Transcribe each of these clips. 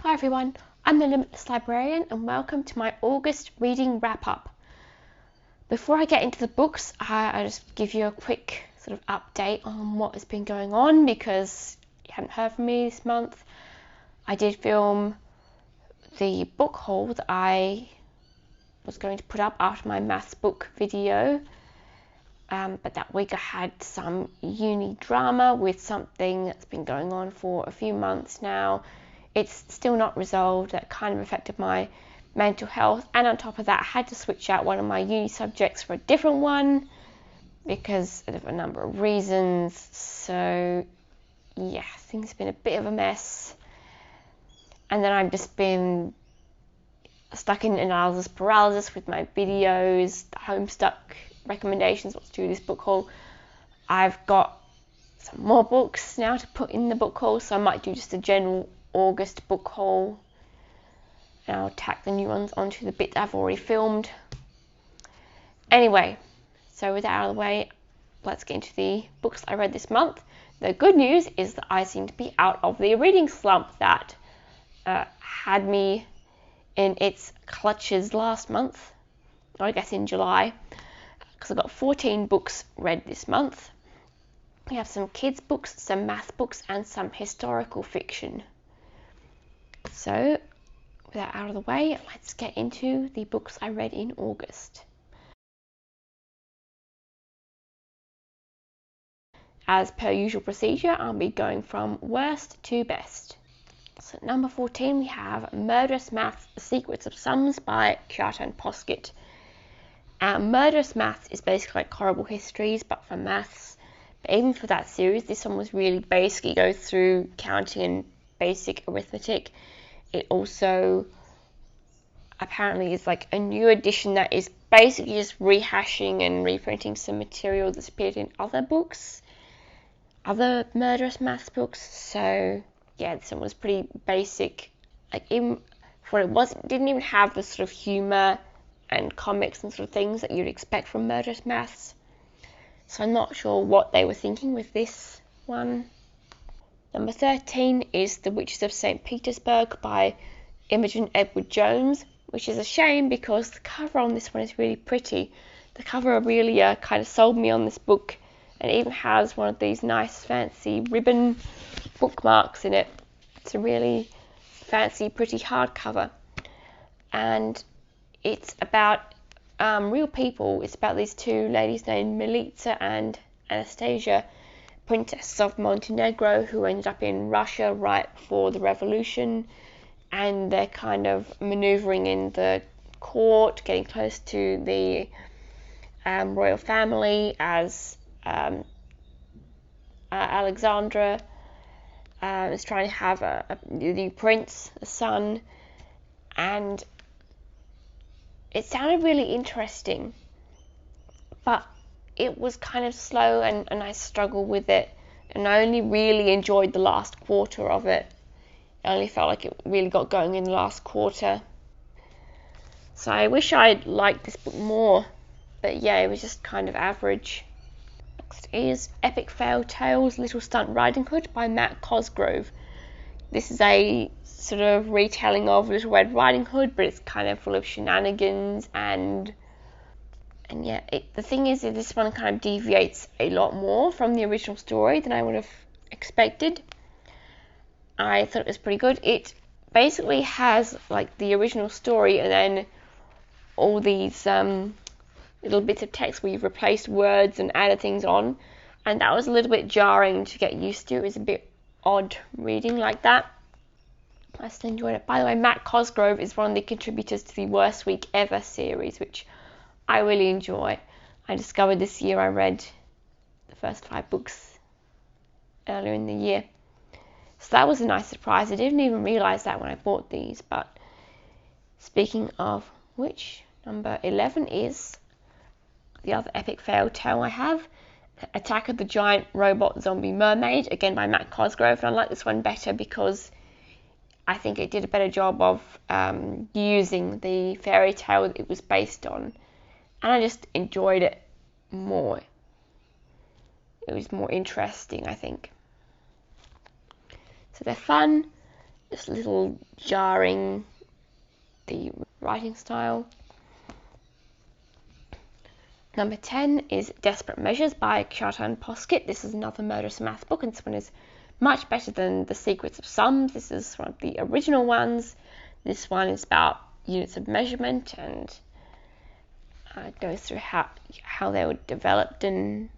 Hi everyone, I'm the Limitless Librarian and welcome to my August reading wrap-up. Before I get into the books, I'll just give you a quick sort of update on what has been going on because you haven't heard from me this month. I did film the book haul that I was going to put up after my maths book video, but that week I had some uni drama with something that's been going on for a few months now. It's still not resolved. That kind of affected my mental health, and on top of that I had to switch out one of my uni subjects for a different one because of a number of reasons. So yeah, things have been a bit of a mess, and then I've just been stuck in analysis paralysis with my videos, the Homestuck recommendations, what to do with this book haul. I've got some more books now to put in the book haul, so I might do just a general August book haul and I'll tack the new ones onto the bit that I've already filmed. Anyway, so with that out of the way, let's get into the books I read this month. The good news is that I seem to be out of the reading slump that had me in its clutches last month, or I guess in July, because I got 14 books read this month. We have some kids books, some math books, and some historical fiction. So, with that out of the way, let's get into the books I read in August. As per usual procedure, I'll be going from worst to best. So, number 14, we have Murderous Math, The Secrets of Sums by Kjartan Poskitt. Murderous Math is basically like Horrible Histories, but for maths. But even for that series, this one was really basic. It goes through counting and basic arithmetic. It also apparently is like a new edition that is basically just rehashing and reprinting some material that's appeared in other books, other Murderous Math books. So yeah, this one was pretty basic. Like even for it was, didn't even have the sort of humour and comics and sort of things that you'd expect from Murderous Maths. So I'm not sure what they were thinking with this one. Number 13 is The Witches of St. Petersburg by Imogen Edward Jones, which is a shame because the cover on this one is really pretty. The cover really kind of sold me on this book, and it even has one of these nice fancy ribbon bookmarks in it. It's a really fancy, pretty hardcover, and it's about real people. It's about these two ladies named Militsa and Anastasia, princesses of Montenegro, who ended up in Russia right before the revolution, and they're kind of manoeuvring in the court, getting close to the royal family as Alexandra is trying to have a new prince, a son, and it sounded really interesting, but it was kind of slow and I struggled with it, and I only really enjoyed the last quarter of it. I only felt like it really got going in the last quarter. So I wish I'd liked this book more, but yeah, it was just kind of average. Next is Epic Fail Tales Little Stunt Riding Hood by Matt Cosgrove. This is a sort of retelling of Little Red Riding Hood, but it's kind of full of shenanigans and yeah, the thing is that this one kind of deviates a lot more from the original story than I would have expected. I thought it was pretty good. It basically has like the original story and then all these little bits of text where you've replaced words and added things on, and that was a little bit jarring to get used to. It was a bit odd reading like that. I still enjoyed it. By the way, Matt Cosgrove is one of the contributors to the Worst Week Ever series, which I really enjoy. I discovered this year. I read the first 5 books earlier in the year, so that was a nice surprise. I didn't even realise that when I bought these. But speaking of which, number 11 is the other epic fail tale I have, Attack of the Giant Robot Zombie Mermaid, again by Matt Cosgrove. And I like this one better because I think it did a better job of using the fairy tale that it was based on, and I just enjoyed it more. It was more interesting, I think. So they're fun, just a little jarring, the writing style. Number 10 is Desperate Measures by Kjartan Poskitt. This is another Murderous Math book, and this one is much better than The Secrets of Sums. This is one of the original ones. This one is about units of measurement, and it goes through how they were developed, and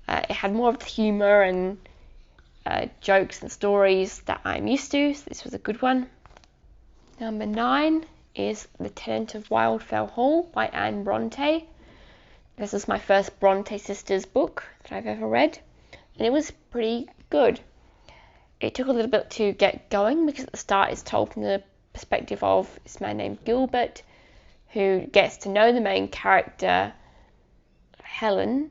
it had more of the humour and jokes and stories that I'm used to, so this was a good one. Number 9 is The Tenant of Wildfell Hall by Anne Bronte. This was my first Bronte sisters book that I've ever read, and it was pretty good. It took a little bit to get going because at the start it's told from the perspective of this man named Gilbert, who gets to know the main character, Helen,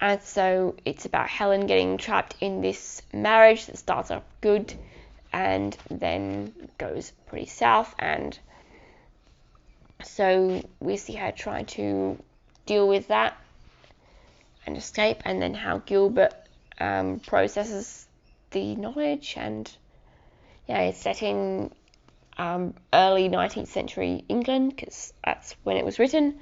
and so it's about Helen getting trapped in this marriage that starts off good and then goes pretty south, and so we see her trying to deal with that and escape, and then how Gilbert processes the knowledge. And yeah, it's set in early 19th century England because that's when it was written,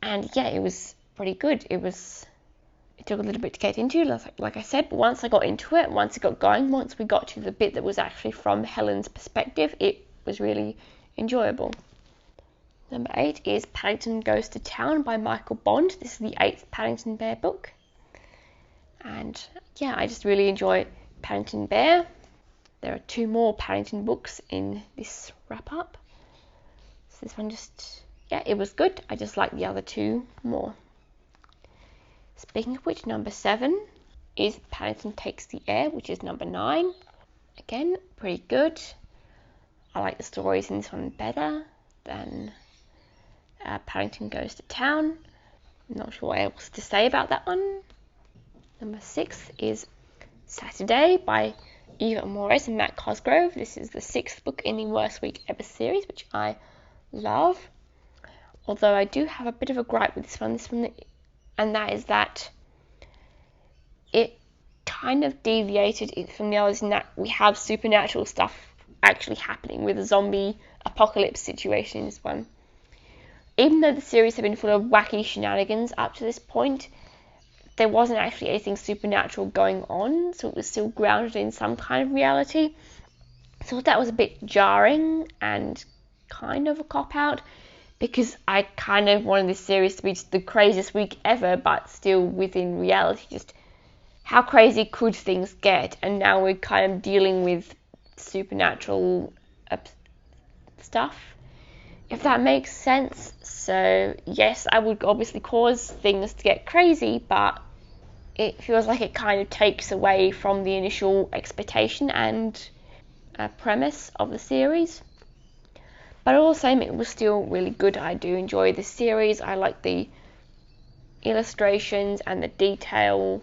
and yeah, it was pretty good. It took a little bit to get into, like I said, but once I got into it, once it got going, once we got to the bit that was actually from Helen's perspective, it was really enjoyable. Number 8 is Paddington Goes to Town by Michael Bond. This is the 8th Paddington Bear book. And yeah, I just really enjoy Paddington Bear. There are 2 more Paddington books in this wrap-up. So this one it was good. I just like the other 2 more. Speaking of which, number 7 is Paddington Takes the Air, which is number 9. Again, pretty good. I like the stories in this one better than Paddington Goes to Town. I'm not sure what else to say about that one. Number 6 is Saturday by Eva Morris and Matt Cosgrove. This is the 6th book in the Worst Week Ever series, which I love. Although I do have a bit of a gripe with this one, and that is that it kind of deviated from the others in that we have supernatural stuff actually happening with a zombie apocalypse situation in this one. Even though the series had been full of wacky shenanigans up to this point, there wasn't actually anything supernatural going on, so it was still grounded in some kind of reality. So that was a bit jarring and kind of a cop-out, because I kind of wanted this series to be just the craziest week ever, but still within reality. Just how crazy could things get? And now we're kind of dealing with supernatural stuff, if that makes sense. So yes, I would obviously cause things to get crazy, but it feels like it kind of takes away from the initial expectation and premise of the series. But all the same, it was still really good. I do enjoy this series. I like the illustrations and the detail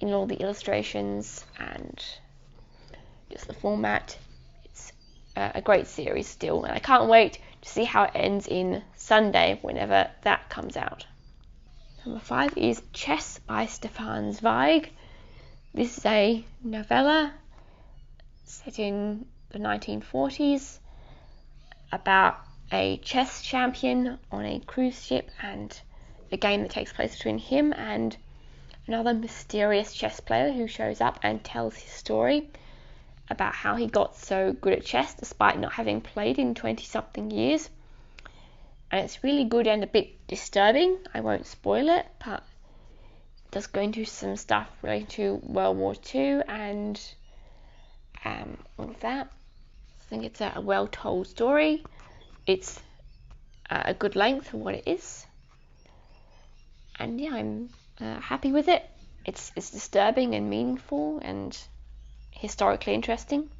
in all the illustrations and just the format. It's a great series still, and I can't wait to see how it ends in Sunday whenever that comes out. Number 5 is Chess by Stefan Zweig. This is a novella set in the 1940s about a chess champion on a cruise ship and a game that takes place between him and another mysterious chess player who shows up and tells his story about how he got so good at chess despite not having played in 20-something years. And it's really good and a bit disturbing. I won't spoil it, but it does go into some stuff relating to World War II and all of that. I think it's a well-told story. It's a good length for what it is. And yeah, I'm happy with it. It's disturbing and meaningful and historically interesting.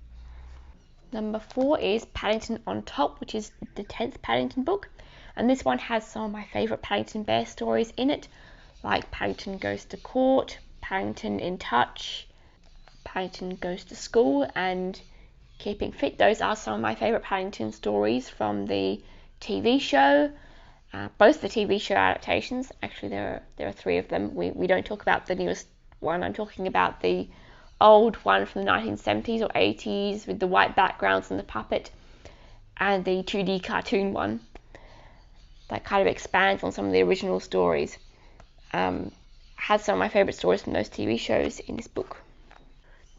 Number 4 is Paddington on Top, which is the 10th Paddington book. And this one has some of my favourite Paddington Bear stories in it, like Paddington Goes to Court, Paddington in Touch, Paddington Goes to School, and Keeping Fit. Those are some of my favourite Paddington stories from the TV show. Both the TV show adaptations. Actually, there are 3 of them. We don't talk about the newest one. I'm talking about the old one from the 1970s or 80s with the white backgrounds and the puppet, and the 2D cartoon one that kind of expands on some of the original stories. Has some of my favourite stories from those TV shows in this book.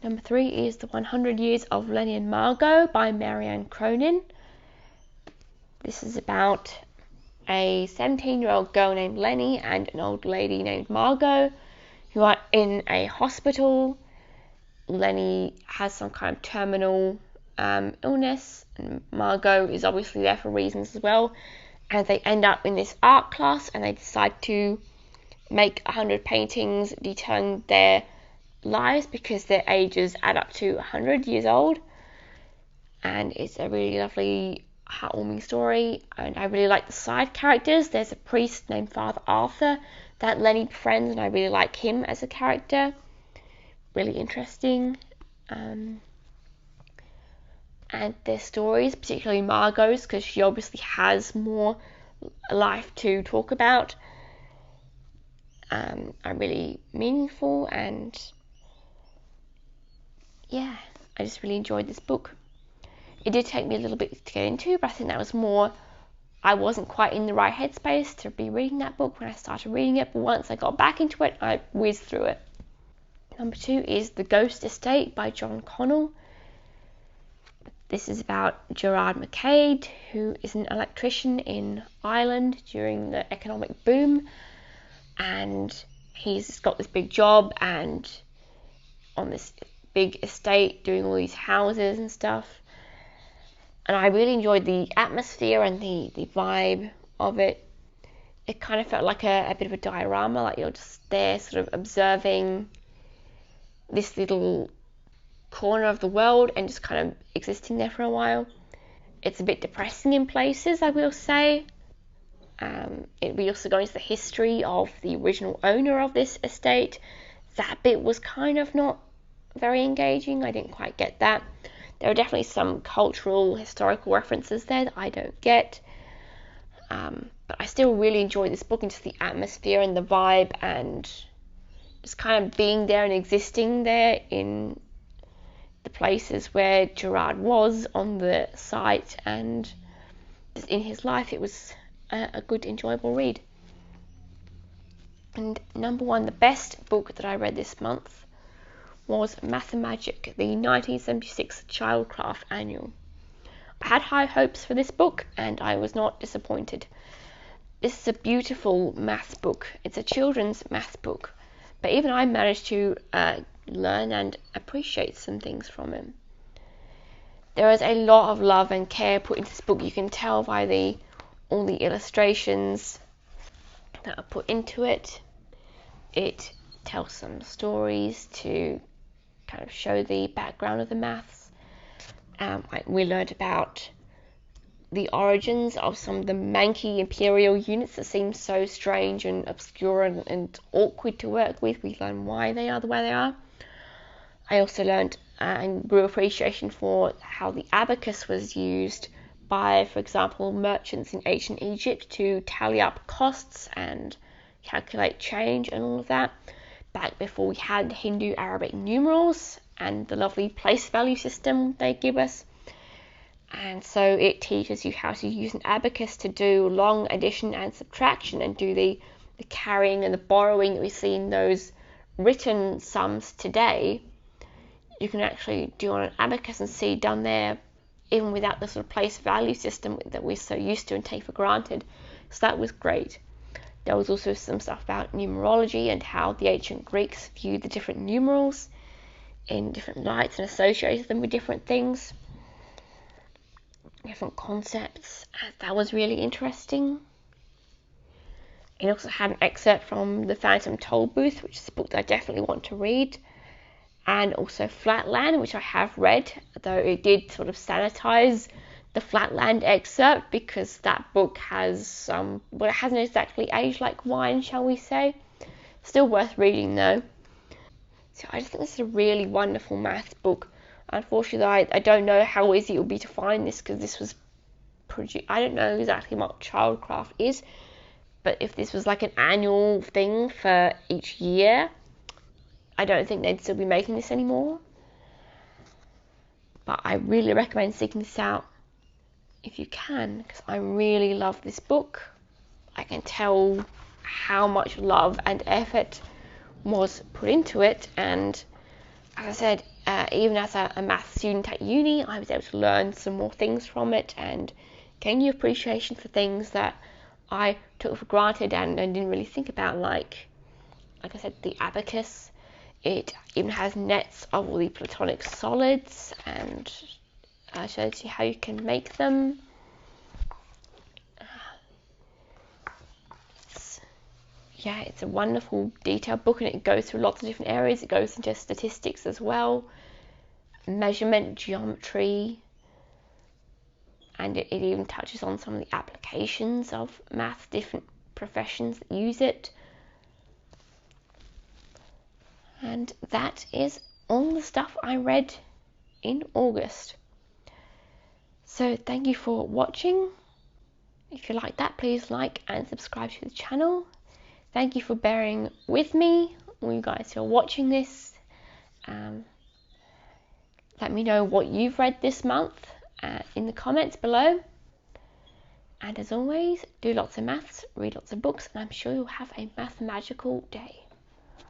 Number 3 is The 100 Years of Lenny and Margo by Marianne Cronin. This is about a 17-year-old girl named Lenny and an old lady named Margo who are in a hospital. Lenny has some kind of terminal illness, and Margo is obviously there for reasons as well. And they end up in this art class, and they decide to make 100 paintings detailing their lives because their ages add up to 100 years old. And it's a really lovely, heartwarming story, and I really like the side characters. There's a priest named Father Arthur that Lenny befriends, and I really like him as a character. Really interesting. And their stories, particularly Margot's, because she obviously has more life to talk about, are really meaningful, and yeah, I just really enjoyed this book. It did take me a little bit to get into, but I think that was more, I wasn't quite in the right headspace to be reading that book when I started reading it, but once I got back into it, I whizzed through it. Number 2 is The Ghost Estate by John Connell. This is about Gerard McCade, who is an electrician in Ireland during the economic boom, and he's got this big job and on this big estate doing all these houses and stuff. And I really enjoyed the atmosphere and the vibe of it. It kind of felt like a bit of a diorama, like you're just there sort of observing this little corner of the world and just kind of existing there for a while. It's a bit depressing in places, I will say. We also go into the history of the original owner of this estate. That bit was kind of not very engaging. I didn't quite get that. There are definitely some cultural, historical references there that I don't get. But I still really enjoyed this book, and just the atmosphere and the vibe, and just kind of being there and existing there in the places where Gerard was on the site and just in his life. It was a good, enjoyable read. And number 1, the best book that I read this month was Mathemagic, the 1976 Childcraft annual. I had high hopes for this book, and I was not disappointed. This is a beautiful math book. It's a children's math book, but even I managed to learn and appreciate some things from it. There is a lot of love and care put into this book. You can tell by all the illustrations that are put into it. It tells some stories to kind of show the background of the maths. We learned about the origins of some of the manky imperial units that seem so strange and obscure and awkward to work with. We learned why they are the way they are. I also learned and grew appreciation for how the abacus was used by, for example, merchants in ancient Egypt to tally up costs and calculate change and all of that, back before we had Hindu Arabic numerals and the lovely place value system they give us. And so it teaches you how to use an abacus to do long addition and subtraction, and do the carrying and the borrowing that we see in those written sums today. You can actually do on an abacus and see done there, even without the sort of place value system that we're so used to and take for granted. So that was great. There was also some stuff about numerology and how the ancient Greeks viewed the different numerals in different lights and associated them with different things, different concepts. That was really interesting. It also had an excerpt from The Phantom Tollbooth, which is a book that I definitely want to read, and also Flatland, which I have read, though it did sort of sanitize the Flatland excerpt because that book has it hasn't exactly aged like wine, shall we say. Still worth reading though. So I just think this is a really wonderful maths book. Unfortunately, I don't know how easy it will be to find this, because this was I don't know exactly what Childcraft is, but if this was like an annual thing for each year, I don't think they'd still be making this anymore. But I really recommend seeking this out if you can, because I really love this book. I can tell how much love and effort was put into it, and as I said, even as a math student at uni, I was able to learn some more things from it and gain new appreciation for things that I took for granted and didn't really think about, like I said, the abacus. It even has nets of all the platonic solids and shows you how you can make them. It's a wonderful detailed book, and it goes through lots of different areas. It goes into statistics as well, measurement, geometry, and it even touches on some of the applications of math, different professions that use it. And that is all the stuff I read in August. So thank you for watching. If you like that, please like and subscribe to the channel. Thank you for bearing with me, all you guys who are watching this. Let me know what you've read this month in the comments below. And as always, do lots of maths, read lots of books, and I'm sure you'll have a mathemagical day.